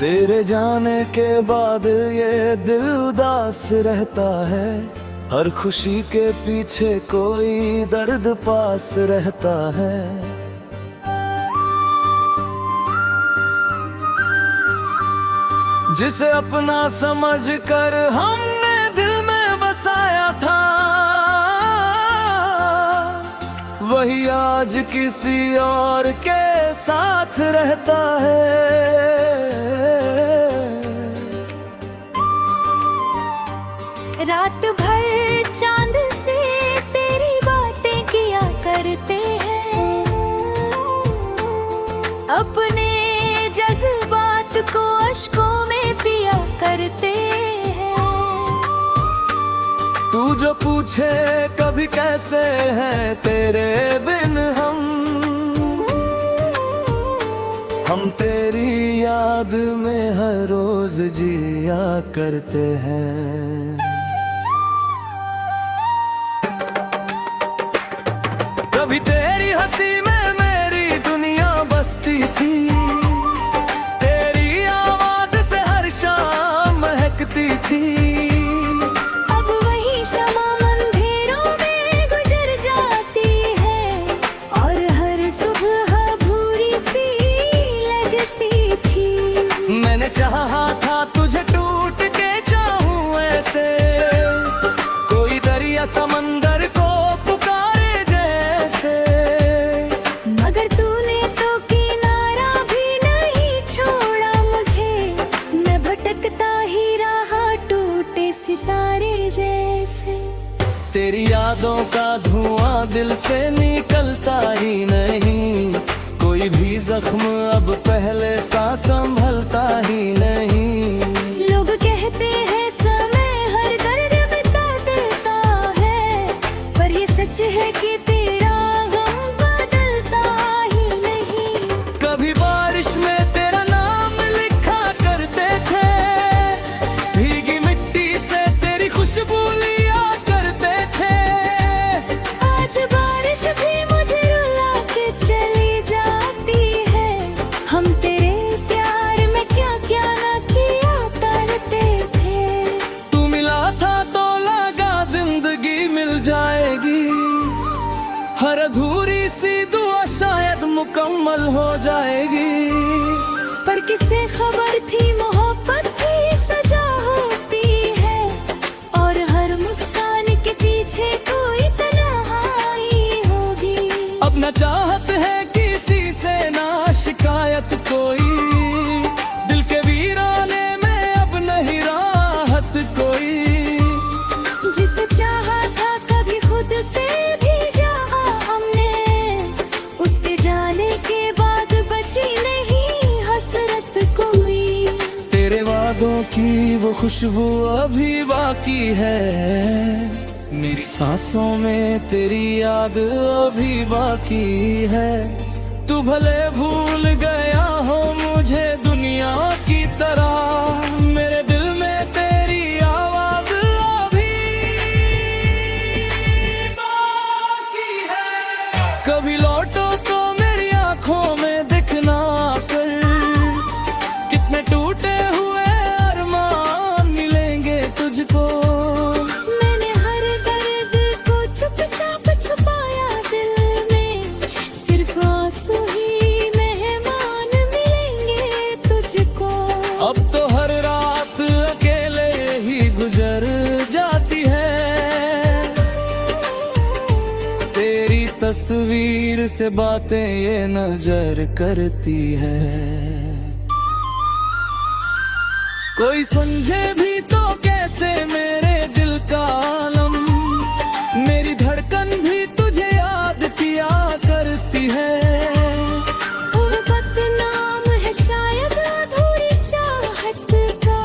तेरे जाने के बाद ये दिल उदास रहता है, हर खुशी के पीछे कोई दर्द पास रहता है। जिसे अपना समझ कर हमने दिल में बसाया था, वही आज किसी और के साथ रहता है। रात भर चांद से तेरी बातें किया करते हैं, अपने जज्बात को अश्कों में पिया करते हैं। तू जो पूछे कभी कैसे हैं तेरे बिन हम तेरी याद में हर रोज जिया करते हैं। कभी तेरी हंसी में मेरी दुनिया बसती थी, तेरी आवाज से हर शाम महकती थी। अब वही शमा अंधेरों में गुजर जाती है, और हर सुबह भूरी सी लगती थी। मैंने चाहा था तुझे टूट के चाहूं ऐसे, कोई दरिया समंदर को पुकारे जैसे। मगर तूने तो किनारा भी नहीं छोड़ा मुझे, मैं भटकता ही रहा टूटे सितारे जैसे। तेरी यादों का धुआं दिल से निकलता ही नहीं, कोई भी जख्म अब पहले सा संभलता ही नहीं। लोग कहते हैं समय हर दर्द मिटा देता है, पर ये सच है कि तेरा गम बदलता ही नहीं। कभी बारिश में तेरा नाम लिखा करते थे, भीगी मिट्टी से तेरी खुशबू लिया करते थे। आज बारिश भी मुझे रुला के चली जाती है, हम तेरे प्यार में क्या क्या न किया करते थे। तू मिला था तो लगा जिंदगी मिल जाएगी, हर अधूरी सी दुआ शायद मुकम्मल हो जाएगी। पर किसे खबर थी मोहब्बत की सजा होती है, और हर मुस्कान के पीछे कोई तन्हाई होगी। अब न चाहत है किसी से ना शिकायत कोई, दिल के वीराने में अब नहीं राहत कोई। जिसे चाहा था कभी खुद से भी चाहा हमने, उसके जाने के बाद बची नहीं हसरत कोई। तेरे वादों की वो खुशबू अभी बाकी है, मेरी सांसों में तेरी याद अभी बाकी है। तू भले भूल गया हो मुझे दुनिया की तरह, मेरे दिल में तेरी आवाज अभी बाकी है। कभी लौटो तो मेरी आंखों में दिखना कर, कितने टूटे हुए अरमान मिलेंगे तुझको। मैंने हर दर्द को चुपचाप छुपाया दिल में, सिर्फ आंसू ही मेहमान मिलेंगे तुझको। अब तो हर रात अकेले ही गुजर जाती है, तेरी तस्वीर से बातें ये नजर करती है। कोई समझे भी तो कैसे मेरे दिल का आलम, मेरी धड़कन भी तुझे याद किया करती है। और बदनाम है शायद अधूरी चाहत का,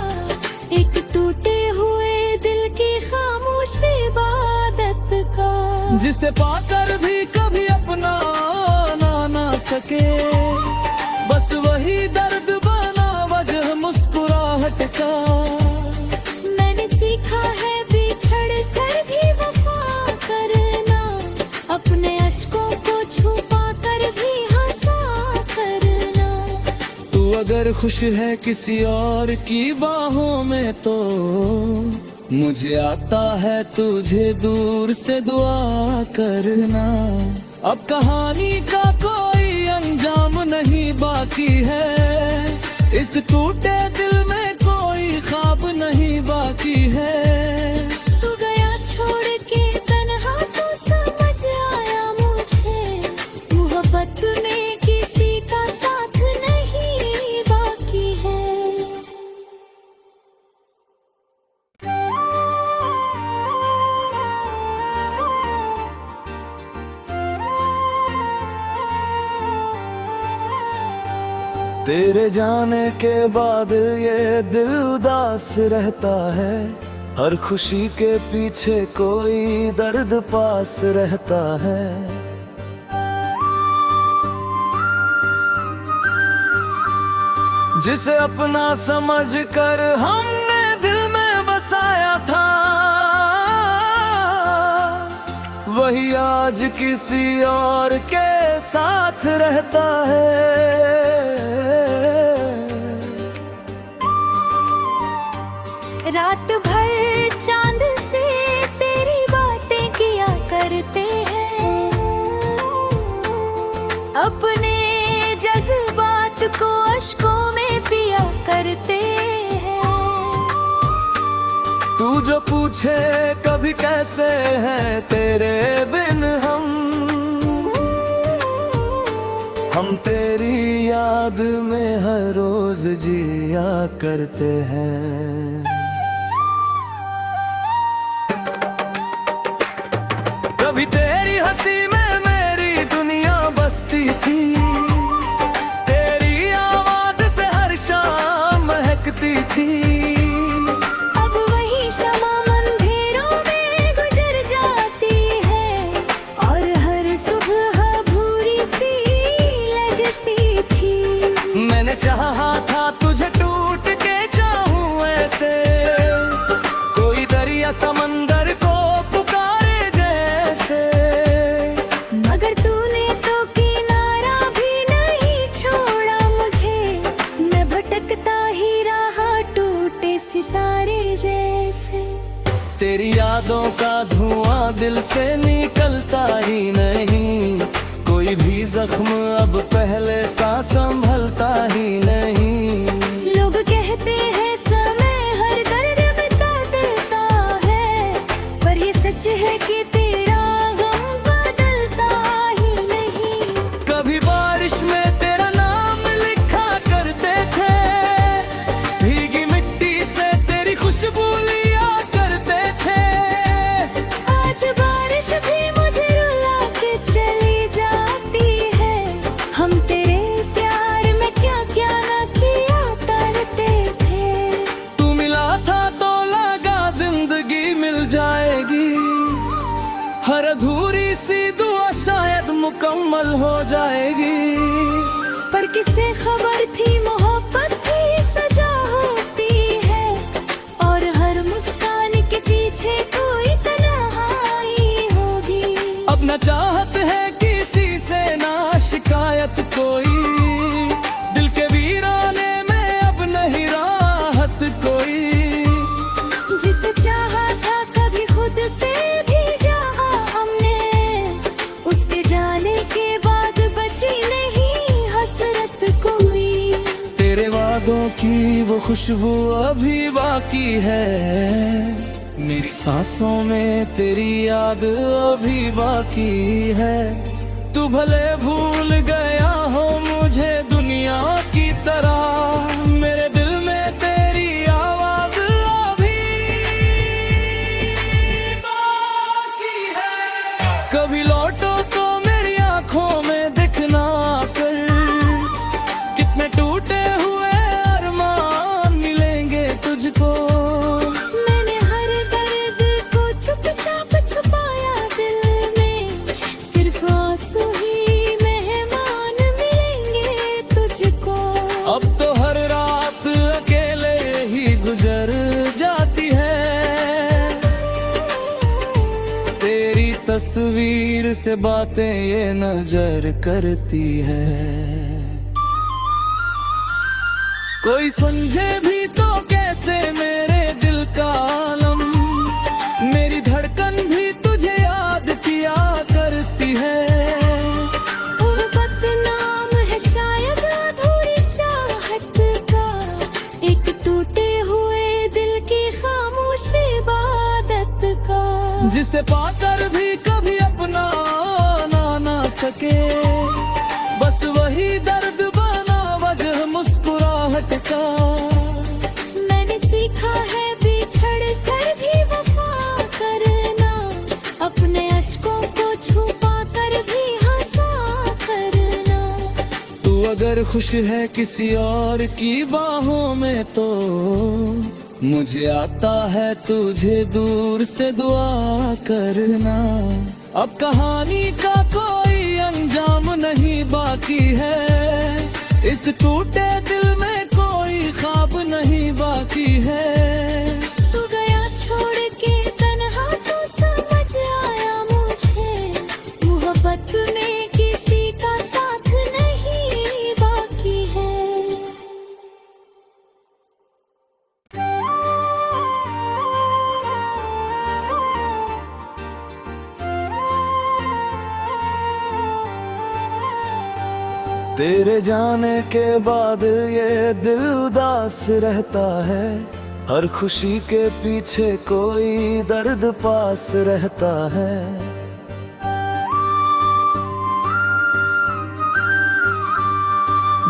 एक टूटे हुए दिल की खामोश इबादत का। जिसे पाकर भी कभी अपना ना सके, बस वही दर्द बना वजह मुस्कुराहट का। मैंने सीखा है बिछड़ कर भी वफा करना, अपने अश्कों को छुपा कर भी हंसा करना। तू अगर अगर खुश है किसी और की बाहों में तो मुझे आता है तुझे दूर से दुआ करना। अब कहानी का कोई अंजाम नहीं बाकी है, इस टूटे दिल में कोई ख्वाब नहीं बाकी है। तू गया छोड़ के तन्हा तो समझ आया मुझे, मोहब्बत में किसी का साथ नहीं बाकी है। तेरे जाने के बाद ये दिल उदास रहता है, हर खुशी के पीछे कोई दर्द पास रहता है। जिसे अपना समझ कर हमने दिल में बसाया था, वही आज किसी और के साथ रहता है। रात भर चांद से तेरी बातें किया करते हैं, अपने जज्बात को अश्कों में पिया करते हैं। तू जो पूछे कभी कैसे हैं तेरे बिन हम तेरी याद में हर रोज जिया करते हैं। कभी तेरी हंसी में मेरी दुनिया बसती थी, तेरी आवाज से हर शाम महकती थी। अब वही शमा अंधेरों में गुजर जाती है, और हर सुबह भूरी सी लगती थी। मैंने चाहा था तुझे टूट के चाहूं ऐसे, कोई दरिया समंदर को पुकारे जैसे। मगर तूने तो किनारा भी नहीं छोड़ा मुझे, मैं भटकता ही रहा टूटे सितारे जैसे। तेरी यादों का धुआं दिल से निकलता ही नहीं, कोई भी जख्म अब पहले सा संभलता ही नहीं। लोग कहते हैं समय हर दर्द मिटा देता है, पर ये सच है कि तेरा गम बदलता ही नहीं। कभी बारिश में तेरा नाम लिखा करते थे, भीगी मिट्टी से तेरी खुशबू लिया करते थे। आज बारिश भी मुझे रुला के चली जाती है, हम तेरे प्यार में क्या क्या ना किया करते थे। तू मिला था तो लगा जिंदगी मिल जाएगी, हर अधूरी सी दुआ शायद मुकम्मल हो जाएगी। पर किसे खबर थी मोहब्बत की सजा होती है, और हर मुस्कान के पीछे कोई तन्हाई होगी। अब न चाहत है किसी से ना शिकायत कोई, दिल के वीराने में अब नहीं राहत कोई। जिसे चाहा था कभी खुद से भी चाहा हमने, उसके जाने के बाद बची नहीं हसरत कोई। तेरे वादों की वो खुशबू अभी बाकी है, मेरी सांसों में तेरी याद अभी बाकी है। तू भले भूल गया हो मुझे दुनिया की तरह, मेरे दिल में तेरी आवाज अभी बाकी है। कभी लौटो तो मेरी आंखों में दिखना कर, कितने टूटे हुए अरमान मिलेंगे तुझको। मैंने हर दर्द को चुपचाप छुपाया दिल में, सिर्फ आंसू ही मेहमान मिलेंगे तुझको। अब तो हर रात अकेले ही गुजर जाती है, तेरी तस्वीर से बातें ये नजर करती है। कोई समझे भी तो कैसे मेरे दिल का आलम, मेरी धड़कन भी तुझे याद किया करती है। बदनाम है शायद अधूरी चाहत का, एक टूटे हुए दिल की खामोश इबादत का, जिसे पाकर भी कभी अपना ना सके, बस वही दर्द बना वजह मुस्कुराहट का। मैंने सीखा है बिछड़ कर भी वफा करना, अपने अश्कों को छुपा कर भी हंसा करना। तू अगर खुश है किसी और की बाहों में तो मुझे आता है तुझे दूर से दुआ करना। अब कहानी का कोई अंजाम नहीं बाकी है, इस टूटे दिल में कोई ख्वाब नहीं बाकी है। तू गया छोड़ के तन्हा तो समझ आया मुझे, मोहब्बत में किसी का साथ नहीं बाकी है। तेरे जाने के बाद ये दिल उदास रहता है, हर खुशी के पीछे कोई दर्द पास रहता है।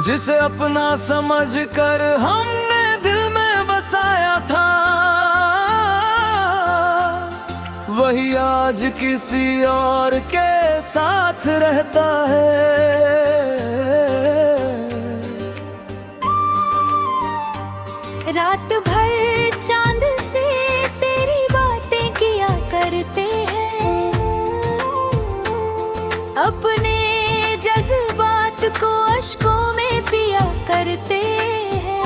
जिसे अपना समझ कर हमने दिल में बसाया था, वही आज किसी और के साथ रहता है। रात भर चांद से तेरी बातें किया करते हैं, अपने जज्बात को अश्कों में पिया करते हैं।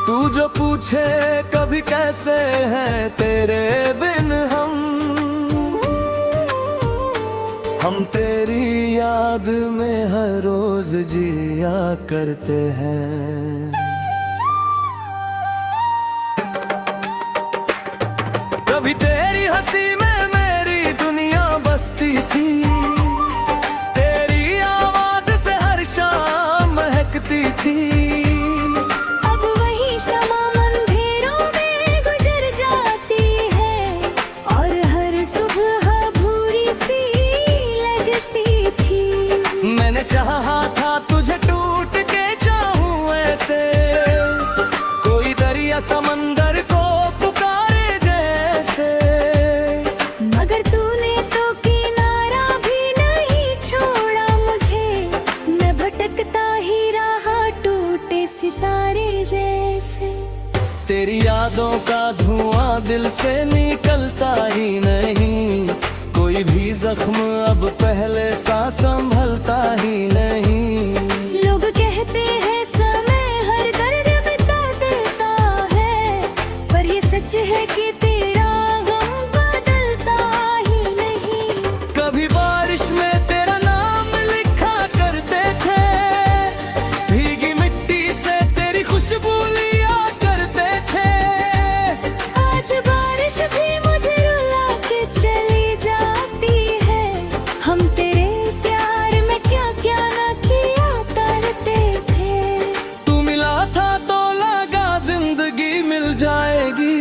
तू जो पूछे कभी कैसे हैं तेरे बिन हम तेरी याद में हर रोज जिया करते हैं। कभी तेरी हंसी में मेरी दुनिया बसती थी, तेरी आवाज से हर शाम महकती थी। अब वही शमा अंधेरों में गुजर जाती है, और हर सुबह भूरी सी लगती थी। मैंने चाहा था तुझे टूट के चाहूं ऐसे, कोई दरिया समंदर को पुकारे जैसे। मगर तूने तो किनारा भी नहीं छोड़ा मुझे, मैं भटकता ही रहा टूटे सितारे जैसे। तेरी यादों का धुआं दिल से निकलता ही नहीं, कोई भी जख्म अब पहले सा संभलता ही नहीं। लोग कहते हैं समय हर दर्द मिटा देता है, पर ये सच है कि तेरा गम बदलता ही नहीं। कभी बारिश में तेरा नाम लिखा करते थे, भीगी मिट्टी से तेरी खुशबू लिया करते थे। आज बारिश भी मुझे रुला के चली जाती है, हम तेरे प्यार में क्या क्या न किया करते थे। तू मिला था तो लगा जिंदगी मिल जाएगी,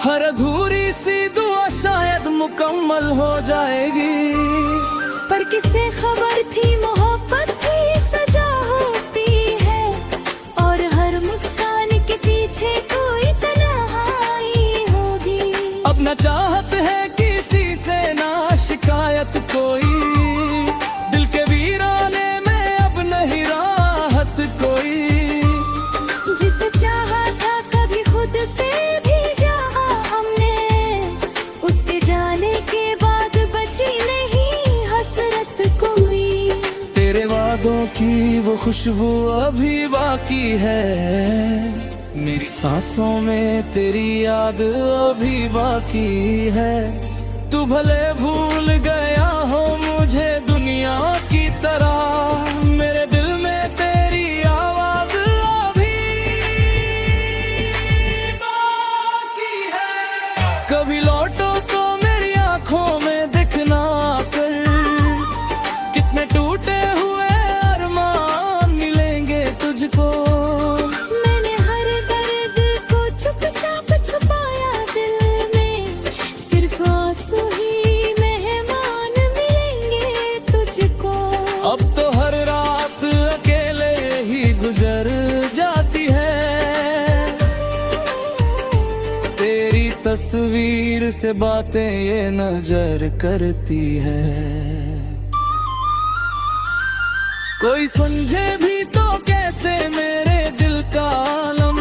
हर अधूरी सी दुआ शायद मुकम्मल हो जाएगी। पर किसे खबर थी मोहब्बत की सजा होती है, और हर मुस्कान के पीछे कोई तन्हाई होगी। अब न चाहत है किसी से ना शिकायत कोई, दिल के वीराने में अब नहीं राहत कोई। जिसे चाहा था कभी खुद से भी चाहा हमने, उसके जाने के बाद बची नहीं हसरत कोई। तेरे वादों की वो खुशबू अभी बाकी है, मेरी सांसों में तेरी याद अभी बाकी है। तू भले भूल गया हो मुझे दुनिया की तरह, मेरे दिल में तेरी आवाज़ कभी लौटो तो मेरी आंखों में दिखना कर, कितने टूटे हुए अरमान मिलेंगे तुझको। मैंने हर दर्द को चुपचाप छुपाया दिल में, सिर्फ आंसू ही मेहमान मिलेंगे तुझको। अब तो हर रात अकेले ही गुजर जाती है, तेरी तस्वीर से बातें ये नजर करती है। कोई समझे भी तो कैसे मेरे दिल का आलम,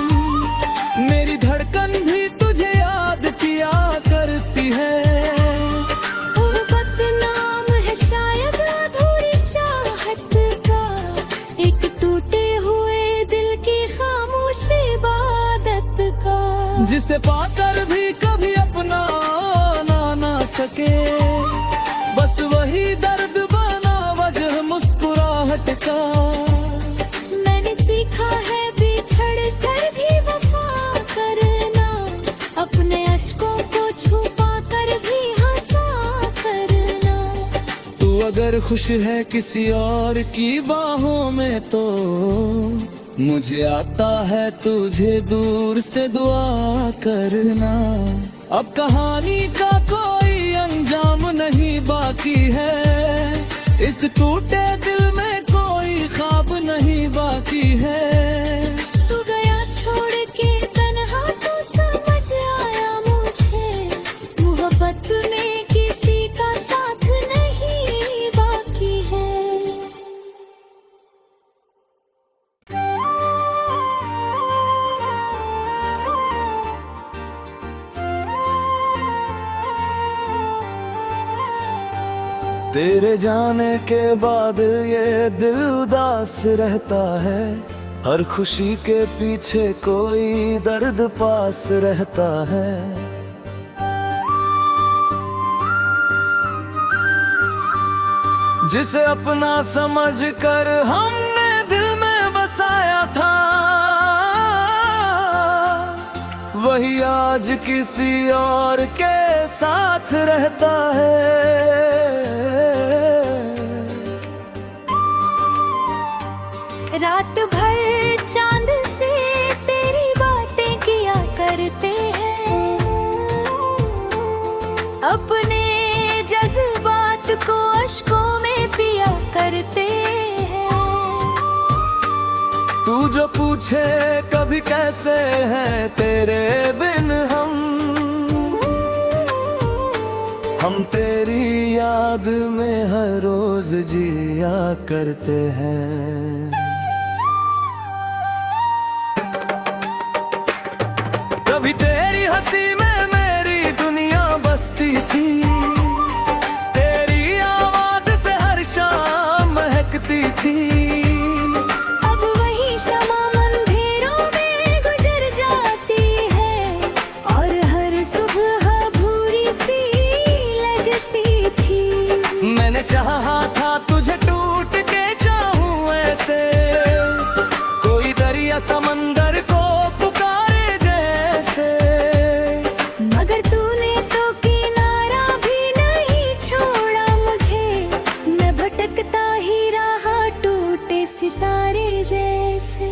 मेरी धड़कन भी तुझे याद किया करती है। मोहब्बत नाम है शायद अधूरी चाहत का, एक टूटे हुए दिल की खामोश इबादत का। जिसे पाकर भी कभी अपना ना सके, बस वही दर्द बना वजह मुस्कुराहट का। मैंने सीखा है बिछड़ कर भी वफा करना, अपने अश्कों को छुपा कर भी हंसा करना। तू अगर खुश है किसी और की बाहों में तो मुझे आता है तुझे दूर से दुआ करना। अब कहानी का कोई अंजाम नहीं बाकी है, इस टूटे दिल में कोई ख्वाब नहीं बाकी है। तू गया छोड़ के तन्हा तो समझ आया मुझे, मोहब्बत में किसी का साथ नहीं बाकी है। तेरे जाने के बाद ये दिल उदास रहता है, हर खुशी के पीछे कोई दर्द पास रहता है। जिसे अपना समझ कर हमने दिल में बसाया था, वही आज किसी और के साथ रहता है। रात भर चांद से तेरी बातें किया करते हैं, अपने जज्बात को अश्कों में पिया करते हैं। तू जो पूछे कभी कैसे हैं तेरे बिन हम तेरी याद में हर रोज जिया करते हैं। कभी तेरी हंसी में मेरी दुनिया बसती थी, तेरी आवाज से हर शाम महकती थी। अब वही शमा अंधेरों में गुजर जाती है, और हर सुबह भूरी सी लगती थी। मैंने चाहा था तुझे टूट के चाहूं ऐसे, कोई दरिया समंदर को पुकारे जैसे। मगर तूने तो किनारा भी नहीं छोड़ा मुझे, मैं भटकता ही रहा टूटे सितारे जैसे।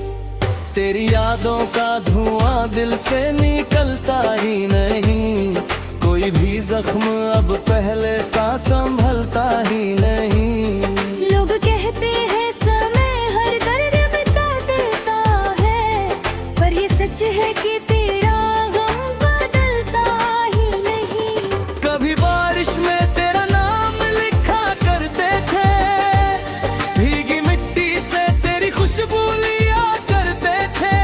तेरी यादों का धुआं दिल से निकलता ही नहीं, कोई भी जख्म अब पहले सा संभलता ही नहीं। लोग कहते हैं समय हर दर्द मिटा देता है, पर ये सच है कि तेरा गम बदलता ही नहीं। कभी बारिश में तेरा नाम लिखा करते थे, भीगी मिट्टी से तेरी खुशबू लिया करते थे।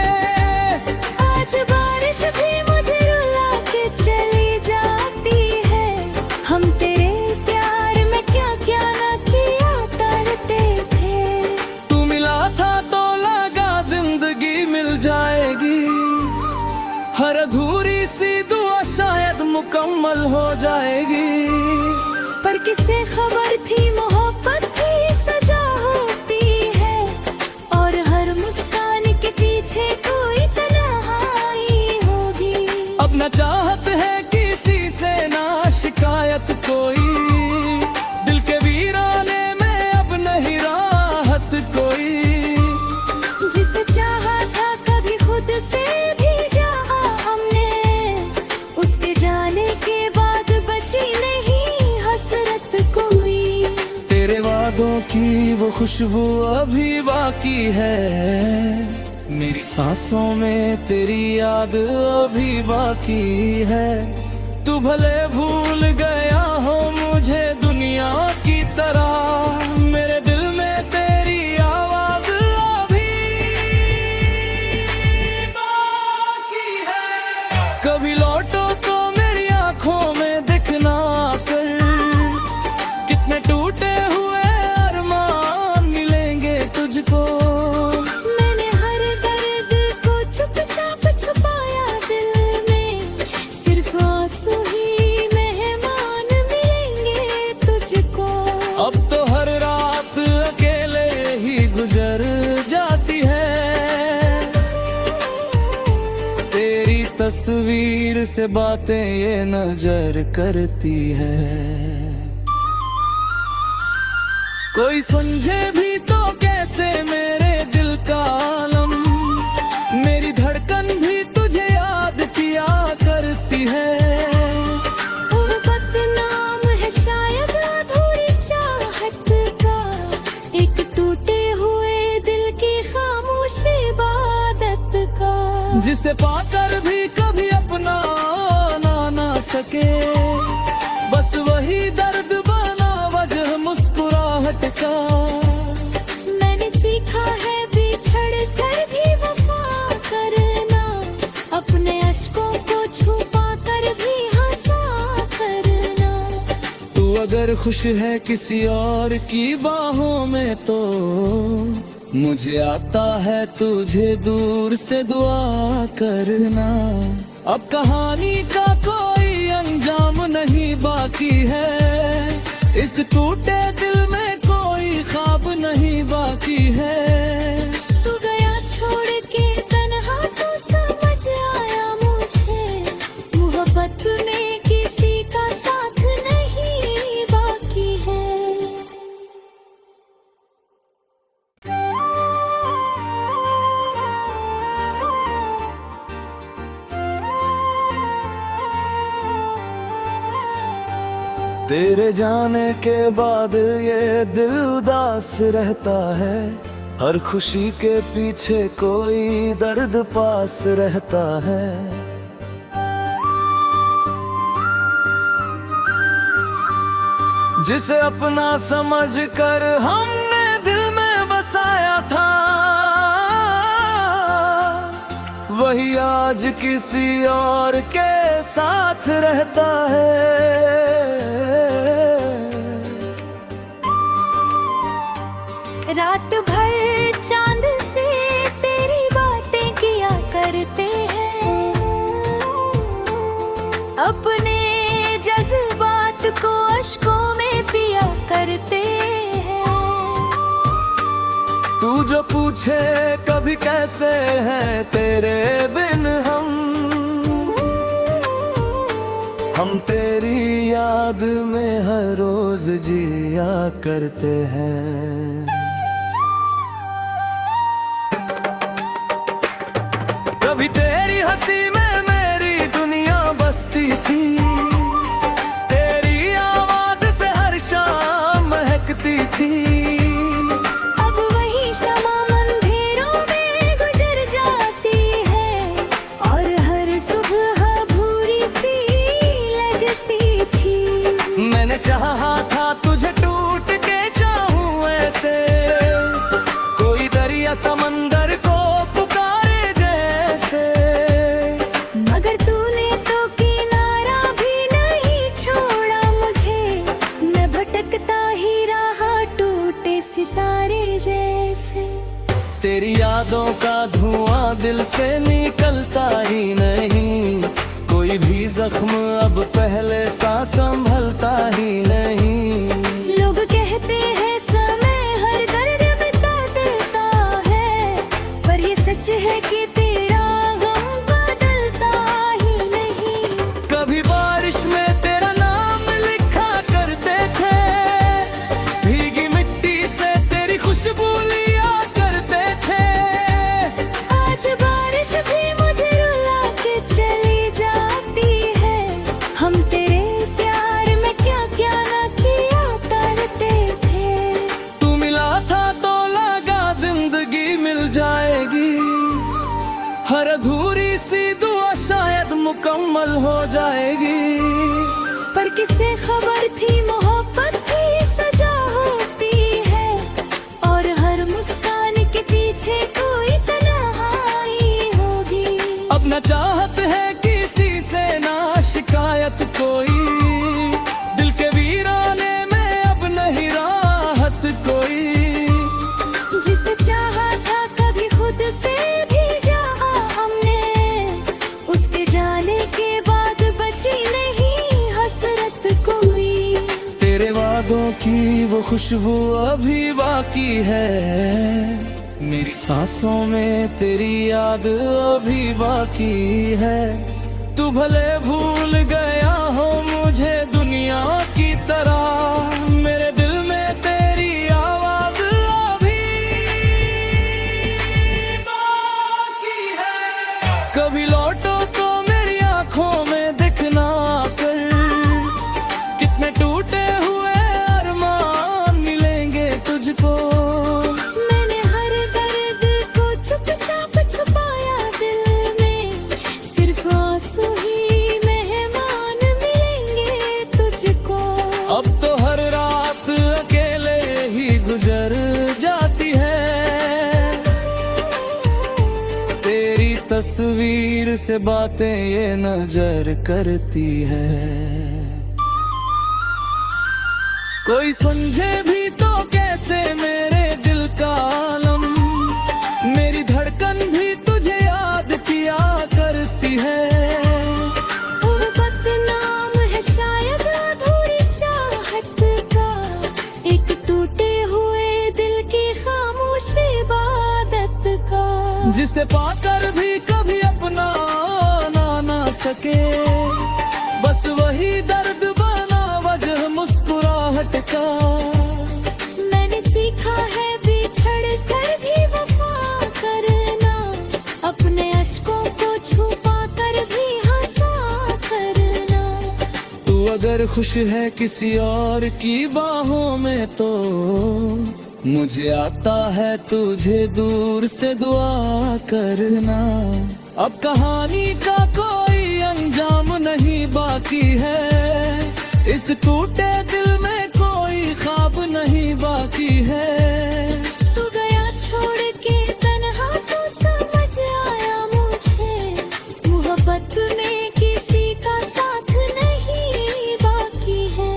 आज बारिश भी मुझे रुला के चली जाती है, हम तेरे प्यार में क्या क्या न किया करते थे। तू मिला था तो लगा जिंदगी मिल जाएगी, हर अधूरी सी दुआ शायद मुकम्मल हो जाएगी। पर किसे खबर थी मोहब्बत की सजा होती है, और हर मुस्कान के पीछे कोई तन्हाई होगी। अब न चाहत है किसी की वो खुशबू अभी बाकी है, मेरी सांसों में तेरी याद अभी बाकी है। तू भले भूल गया हो मुझे दुनिया की तरह, मेरे दिल में तेरी आवाज अभी बाकी है। कभी लौटो तो मेरी आंखों में दिखना कर, कितने टूटे हुए अरमान मिलेंगे तुझको। मैंने हर दर्द को चुपचाप छुपाया दिल में, सिर्फ आंसू ही मेहमान मिलेंगे तुझको। अब तो हर रात अकेले ही गुजर जाती है, तेरी तस्वीर से बातें ये नजर करती है। कोई समझे भी तो कैसे मेरे दिल का आलम, मेरी धड़कन भी तुझे याद किया करती है। वो बदनाम है शायद अधूरी चाहत का, एक टूटे हुए दिल की खामोश इबादत का, जिसे पाकर भी कभी अपना ना सके, बस वही दर्द बना वजह मुस्कुराहट का। मैंने सीखा है बिछड़ कर भी वफा करना, अपने अश्कों को छुपा कर भी हंसा करना। तू अगर खुश है किसी और की बाहों में तो मुझे आता है तुझे दूर से दुआ करना। अब कहानी का कोई अंजाम नहीं बाकी है, इस टूटे दिल में कोई ख्वाब नहीं बाकी है। तू गया छोड़ के तन्हा तो समझ आया मुझे, मोहब्बत में किसी का साथ नहीं बाकी है। तेरे जाने के बाद ये दिल उदास रहता है, हर खुशी के पीछे कोई दर्द पास रहता है। जिसे अपना समझ कर हमने दिल में बसाया था, वही आज किसी और के साथ रहता है। रात भर चांद से तेरी बातें किया करते हैं, अपने जज्बात को अश्कों में पिया करते हैं। तू जो पूछे कभी कैसे है तेरे बिन हम तेरी याद में हर रोज जिया करते हैं। कभी तेरी हंसी में मेरी दुनिया बसती थी, तेरी आवाज से हर शाम महकती थी। अब वही शमा अंधेरों में गुजर जाती है, और हर सुबह भूरी सी लगती थी। मैंने चाहा था तुझे टूट के चाहूं ऐसे, कोई दरिया समंदर को पुकारे जैसे। मगर तूने तो किनारा भी नहीं छोड़ा मुझे, मैं भटकता ही रहा टूटे सितारे जैसे। तेरी यादों का धुआं दिल से निकलता ही नहीं, कोई भी जख्म अब पहले सा संभलता ही नहीं। लोग कहते हैं समय हर दर्द मिटा देता है, पर ये सच है कि तेरा गम बदलता ही नहीं। कभी बारिश में तेरा नाम लिखा करते थे, भीगी मिट्टी से तेरी खुशबू लिया करते थे। आज बारिश भी मुझे रुला के चली जाती है, हम तेरे प्यार में क्या क्या न किया करते थे। तू की वो खुशबू अभी बाकी है, मेरी सांसों में तेरी याद अभी बाकी है। तू भले भूल गया हो मुझे दुनिया की तरह, मेरे दिल में तेरी आवाज अभी बाकी है। कभी लौटो तो मेरी आंखों में दिखना कर, कितने टूटे हुए अरमान मिलेंगे तुझको। मैंने हर दर्द को चुपचाप छुपाया दिल में, सिर्फ आंसू ही मेहमान मिलेंगे तुझको। अब तो हर रात अकेले ही गुजर जाती है, तेरी तस्वीर से बातें ये नजर करती है। कोई समझे भी तो कैसे मेरे दिल का आलम, मेरी धड़कन भी तुझे याद किया करती है। मोहब्बत नाम है शायद अधूरी चाहत का, एक टूटे हुए दिल की खामोश इबादत का। जिसे पाकर भी कभी अपना ना सके, बस वही दर्द बना वजह मुस्कुराहट का। मैंने सीखा है बिछड़ कर भी वफा करना, अपने अश्कों को छुपा कर भी हंसा करना। तू अगर खुश है किसी और की बाहों में तो मुझे आता है तुझे दूर से दुआ करना। अब कहानी का कोई अंजाम नहीं बाकी है, इस टूटे दिल में कोई ख्वाब नहीं बाकी है। तू गया छोड़ के तन्हा तो समझ आया मुझे, मोहब्बत में किसी का साथ नहीं बाकी है।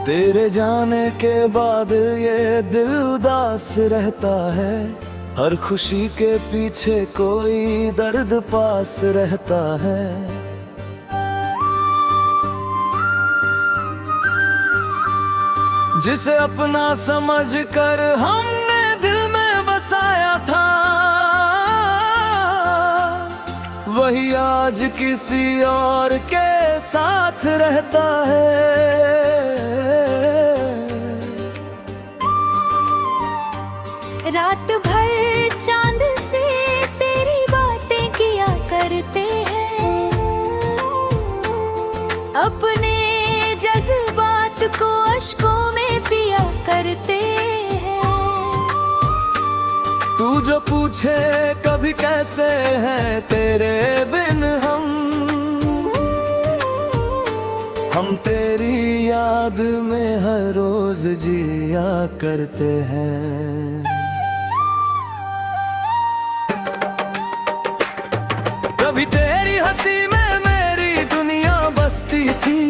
तेरे जाने के बाद ये दिल उदास रहता है, हर खुशी के पीछे कोई दर्द पास रहता है। जिसे अपना समझ कर हमने दिल में बसाया था, वही आज किसी और के साथ रहता है। रात भर चांद से तेरी बातें किया करते हैं, अपने जज्बात को अश्कों में पिया करते हैं। तू जो पूछे कभी कैसे है तेरे बिन हम तेरी याद में हर रोज जिया करते हैं। कभी तेरी हंसी में मेरी दुनिया बसती थी,